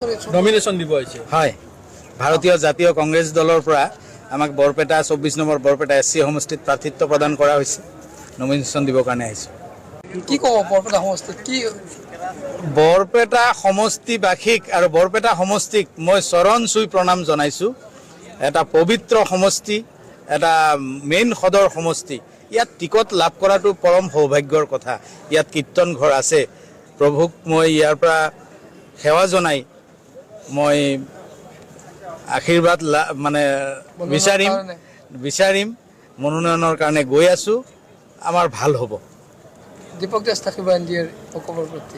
nomination দিব আহিছে হয় ভাৰতীয় জাতীয় কংগ্ৰেছ দলৰ পৰা আমাক বৰপেটা 24 নম্বৰ বৰপেটা এছচি সমষ্টিত প্ৰাৰ্থিত্ব প্ৰদান কৰা হৈছে নমিনেশ্যন দিবৰ কাৰণে আহিছোঁ কি ক'ব বৰপেটা সমষ্টিত কি বৰপেটা সমষ্টিবাসীক আৰু বৰপেটা সমষ্টিক মই চৰণ চুই প্ৰণাম জনাইছোঁ এটা পবিত্ৰ সমষ্টি এটা মেইন সদৰ সমষ্টি ইয়াত টিকট লাভ কৰাটো পৰম সৌভাগ্যৰ কথা ইয়াত কীৰ্তন ঘৰ আছে প্ৰভুক মই ইয়াৰ পৰা সেৱা জনাই মই আশীৰ্বাদ মানে বিচাৰিম মনোনয়নৰ কাৰণে গৈ আছোঁ আমাৰ ভাল হ'ব দীপক দাস থাকিব এনডিএৰ পক্ষৰ প্ৰতি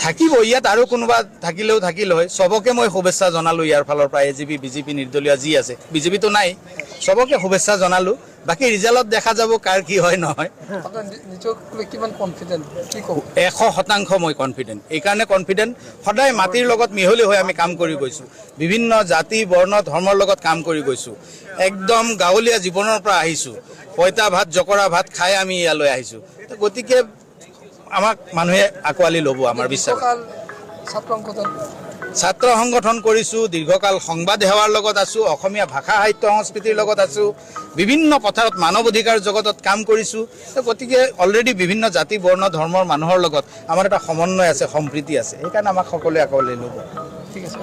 থাকিব ইয়াত আৰু কোনোবা থাকিলেও থাকিল হয় সবকে মই শুভেচ্ছা জনালোঁ ইয়াৰ ফালৰ পৰা এজিপি বিজেপি নিৰ্দলীয় যি আছে বিজেপিটো নাই সবকে শুভেচ্ছা জনালোঁ বাকী ৰিজাল্টত দেখা যাব কাৰ কি হয় নহয় কিমান কনফিডেণ্ট কি ক'ব 100% মই কনফিডেণ্ট এইকাৰণে কনফিডেণ্ট সদায় মাটিৰ লগত মিহলি হৈ আমি কাম কৰি গৈছোঁ বিভিন্ন জাতি বৰ্ণ ধৰ্মৰ লগত কাম কৰি গৈছোঁ একদম গাঁৱলীয়া জীৱনৰ পৰা আহিছোঁ পইতা ভাত জকৰা ভাত খাই আমি ইয়ালৈ আহিছোঁ গতিকে আমাক মানুহে আঁকোৱালি ল'ব আমাৰ বিশ্বাস ছাত্ৰ সংগঠন কৰিছোঁ দীৰ্ঘকাল সংবাদ সেৱাৰ লগত আছোঁ অসমীয়া ভাষা সাহিত্য সংস্কৃতিৰ লগত আছোঁ বিভিন্ন পথাৰত মানৱ অধিকাৰ জগতত কাম কৰিছোঁ গতিকে অলৰেডি বিভিন্ন জাতি বৰ্ণ ধৰ্মৰ মানুহৰ লগত আমাৰ এটা সমন্বয় আছে সম্প্ৰীতি আছে সেইকাৰণে আমাক সকলোৱে আঁকোৱালি ল'ব ঠিক আছে